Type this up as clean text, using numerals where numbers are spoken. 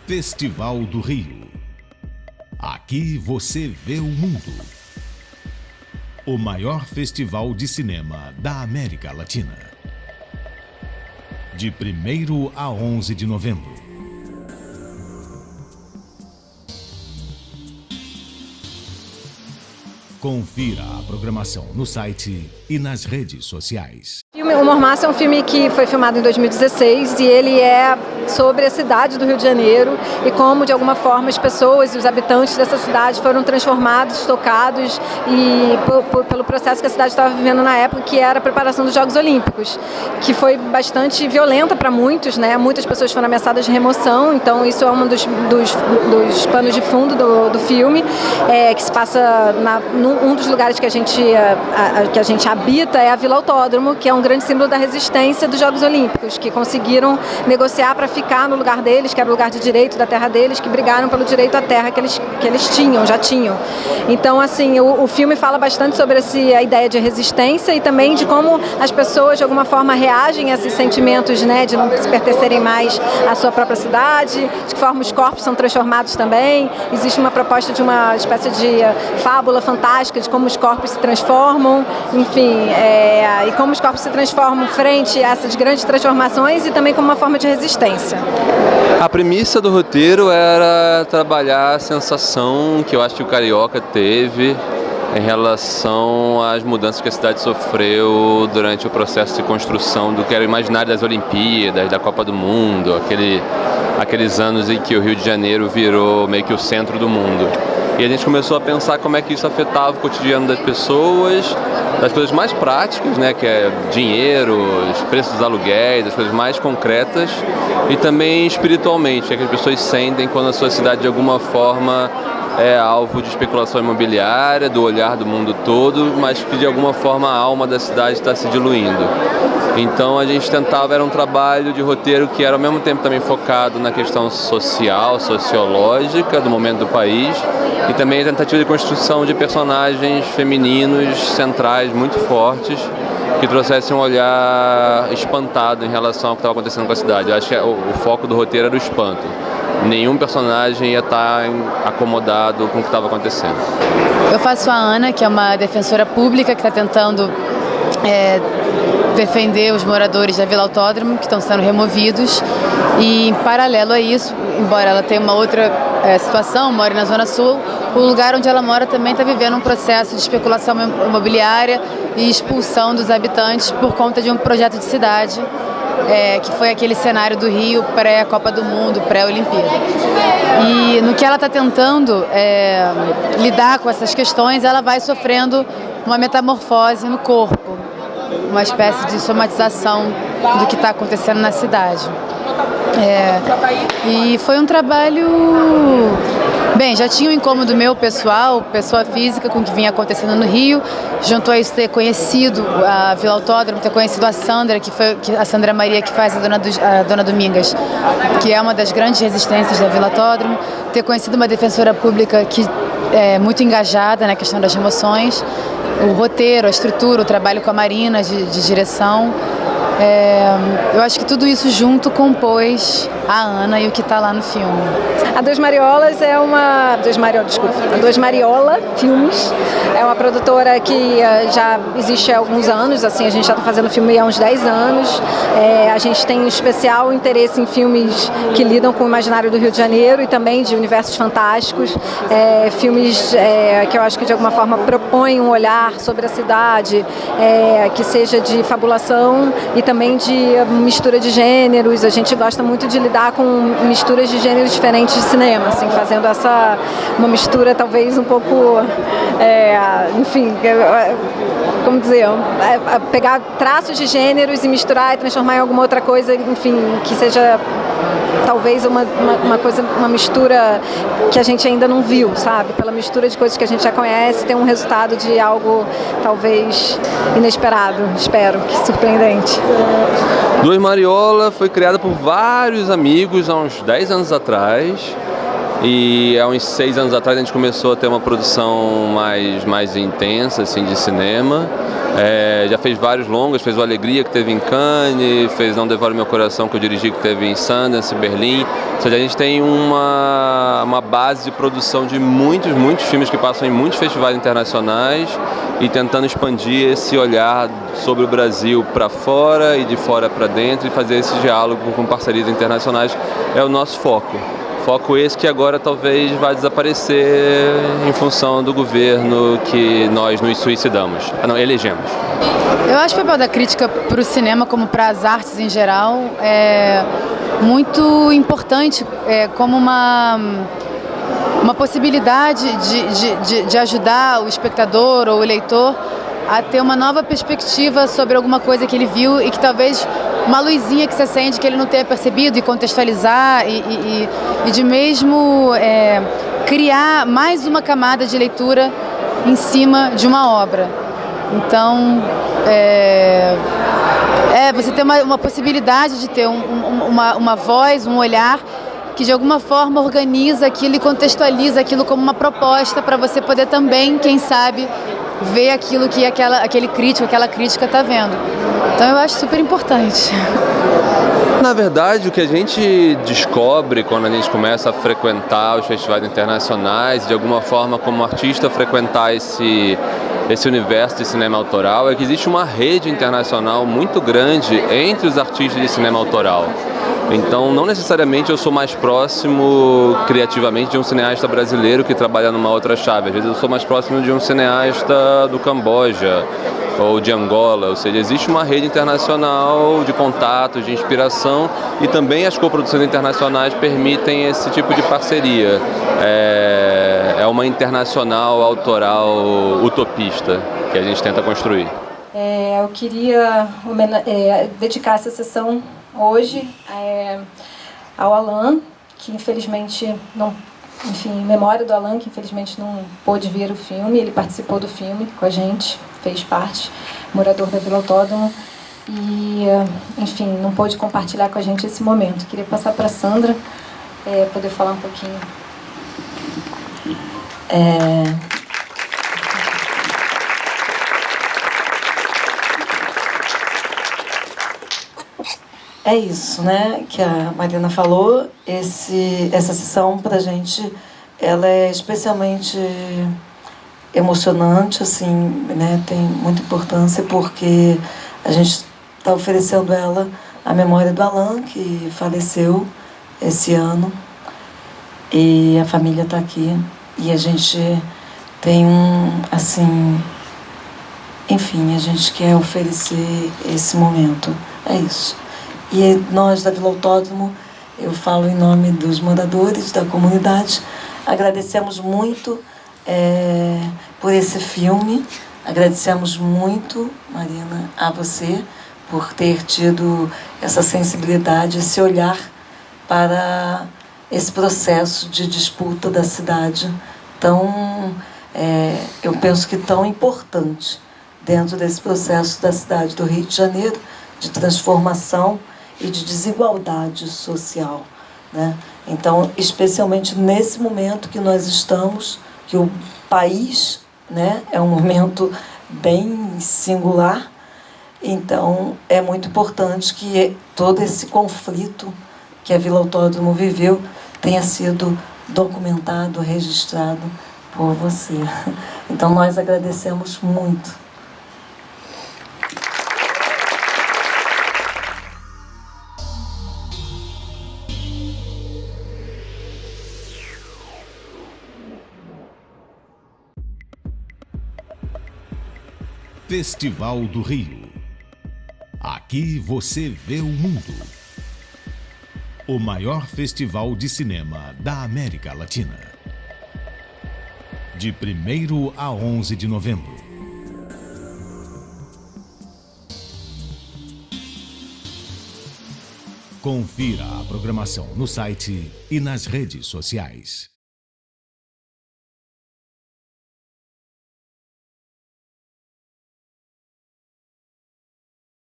Festival do Rio. Aqui você vê o mundo. O maior festival de cinema da América Latina. De 1º a 11 de novembro. Confira a programação no site e nas redes sociais. O Mormaço é um filme que foi filmado em 2016 e ele é sobre a cidade do Rio de Janeiro e como, de alguma forma, as pessoas e os habitantes dessa cidade foram transformados, tocados pelo processo que a cidade estava vivendo na época, que era a preparação dos Jogos Olímpicos, que foi bastante violenta para muitos, né? Muitas pessoas foram ameaçadas de remoção, então isso é um dos panos de fundo do filme, que se passa um dos lugares que a gente habita é a Vila Autódromo, que é um grande símbolo da resistência dos Jogos Olímpicos, que conseguiram negociar para ficar no lugar deles, que era o lugar de direito da terra deles, que brigaram pelo direito à terra que eles já tinham. Então, assim, o filme fala bastante sobre a ideia de resistência e também de como as pessoas, de alguma forma, reagem a esses sentimentos, né, de não se pertencerem mais à sua própria cidade, de que forma os corpos são transformados também. Existe uma proposta de uma espécie de fábula fantástica de como os corpos se transformam, enfim, e como os corpos se transformam frente a essas grandes transformações e também como uma forma de resistência. A premissa do roteiro era trabalhar a sensação que eu acho que o carioca teve em relação às mudanças que a cidade sofreu durante o processo de construção do que era o imaginário das Olimpíadas, da Copa do Mundo, aqueles anos em que o Rio de Janeiro virou meio que o centro do mundo. E a gente começou a pensar como é que isso afetava o cotidiano das pessoas, das coisas mais práticas, né, que é dinheiro, os preços dos aluguéis, as coisas mais concretas, e também espiritualmente, que as pessoas sentem quando a sua cidade de alguma forma é alvo de especulação imobiliária, do olhar do mundo todo, mas que de alguma forma a alma da cidade está se diluindo. Então a gente tentava, era um trabalho de roteiro que era ao mesmo tempo também focado na questão social, sociológica do momento do país e também a tentativa de construção de personagens femininos centrais muito fortes que trouxessem um olhar espantado em relação ao que estava acontecendo com a cidade. Eu acho que o foco do roteiro era o espanto. Nenhum personagem ia estar acomodado com o que estava acontecendo. Eu faço a Ana, que é uma defensora pública que está tentando defender os moradores da Vila Autódromo que estão sendo removidos e, em paralelo a isso, embora ela tenha uma outra situação, mora na Zona Sul, o lugar onde ela mora também está vivendo um processo de especulação imobiliária e expulsão dos habitantes por conta de um projeto de cidade, que foi aquele cenário do Rio pré-Copa do Mundo, pré-Olimpíada. E no que ela está tentando lidar com essas questões, ela vai sofrendo uma metamorfose no corpo, uma espécie de somatização do que está acontecendo na cidade. E foi um trabalho... Bem, já tinha um incômodo meu pessoal, pessoa física, com o que vinha acontecendo no Rio, junto a isso ter conhecido a Vila Autódromo, ter conhecido a Sandra, a Sandra Maria, que faz a Dona Domingas, que é uma das grandes resistências da Vila Autódromo, ter conhecido uma defensora pública que é muito engajada na questão das remoções, o roteiro, a estrutura, o trabalho com a Marina de direção. Eu acho que tudo isso junto compôs a Ana e o que está lá no filme. A Duas Mariolas é uma... A Duas Mariola Filmes é uma produtora que já existe há alguns anos, assim, a gente já está fazendo filme há uns 10 anos. A gente tem especial interesse em filmes que lidam com o imaginário do Rio de Janeiro e também de universos fantásticos. Filmes que eu acho que de alguma forma propõem um olhar sobre a cidade, que seja de fabulação e também de mistura de gêneros. A gente gosta muito de lidar com misturas de gêneros diferentes de cinema, assim, fazendo uma mistura talvez um pouco, enfim, como dizer, pegar traços de gêneros e misturar e transformar em alguma outra coisa, enfim, que seja talvez uma mistura que a gente ainda não viu, sabe? Pela mistura de coisas que a gente já conhece, tem um resultado de algo talvez inesperado, espero, que surpreendente. Duas Mariola foi criada por vários amigos há uns 10 anos atrás. E há uns 6 anos atrás a gente começou a ter uma produção mais intensa assim, de cinema. Já fez vários longas, fez o Alegria, que teve em Cannes, fez Não Devore Meu Coração, que eu dirigi, que teve em Sundance, Berlim. Ou seja, a gente tem uma base de produção de muitos filmes que passam em muitos festivais internacionais e tentando expandir esse olhar sobre o Brasil para fora e de fora para dentro e fazer esse diálogo com parcerias internacionais é o nosso foco. Foco esse que agora talvez vai desaparecer em função do governo que nós nos suicidamos, elegemos. Eu acho que o papel da crítica para o cinema, como para as artes em geral, é muito importante como uma possibilidade de ajudar o espectador ou o leitor a ter uma nova perspectiva sobre alguma coisa que ele viu e que talvez uma luzinha que se acende que ele não tenha percebido e contextualizar e de mesmo criar mais uma camada de leitura em cima de uma obra. Então, você tem uma possibilidade de ter uma voz, um olhar que de alguma forma organiza aquilo e contextualiza aquilo como uma proposta para você poder também, quem sabe, ver aquilo que aquele crítico, aquela crítica está vendo. Então eu acho super importante. Na verdade, o que a gente descobre quando a gente começa a frequentar os festivais internacionais, de alguma forma como artista frequentar esse universo de cinema autoral, é que existe uma rede internacional muito grande entre os artistas de cinema autoral. Então, não necessariamente eu sou mais próximo criativamente de um cineasta brasileiro que trabalha numa outra chave. Às vezes eu sou mais próximo de um cineasta do Camboja ou de Angola. Ou seja, existe uma rede internacional de contatos, de inspiração e também as coproduções internacionais permitem esse tipo de parceria. É uma internacional autoral utopista que a gente tenta construir. Eu queria dedicar essa sessão hoje ao Alan, que infelizmente não, enfim, em memória do Alan, que infelizmente não pôde ver o filme. Ele participou do filme com a gente, fez parte, morador da Vila Autódromo, e enfim, não pôde compartilhar com a gente esse momento. Queria passar para a Sandra poder falar um pouquinho. É isso, né, que a Marina falou. Essa sessão, para a gente, ela é especialmente emocionante, assim, né, tem muita importância, porque a gente está oferecendo ela a memória do Alan, que faleceu esse ano, e a família está aqui, e a gente tem assim, enfim, a gente quer oferecer esse momento, é isso. E nós da Vila Autódromo, eu falo em nome dos moradores da comunidade, agradecemos muito por esse filme, agradecemos muito, Marina, a você, por ter tido essa sensibilidade, esse olhar para esse processo de disputa da cidade tão, eu penso que tão importante dentro desse processo da cidade do Rio de Janeiro, de transformação e de desigualdade social, né? Então, especialmente nesse momento que nós estamos, que o país, né, é um momento bem singular, então é muito importante que todo esse conflito que a Vila Autódromo viveu tenha sido documentado, registrado por você. Então, nós agradecemos muito. Festival do Rio. Aqui você vê o mundo. O maior festival de cinema da América Latina. De 1º a 11 de novembro. Confira a programação no site e nas redes sociais.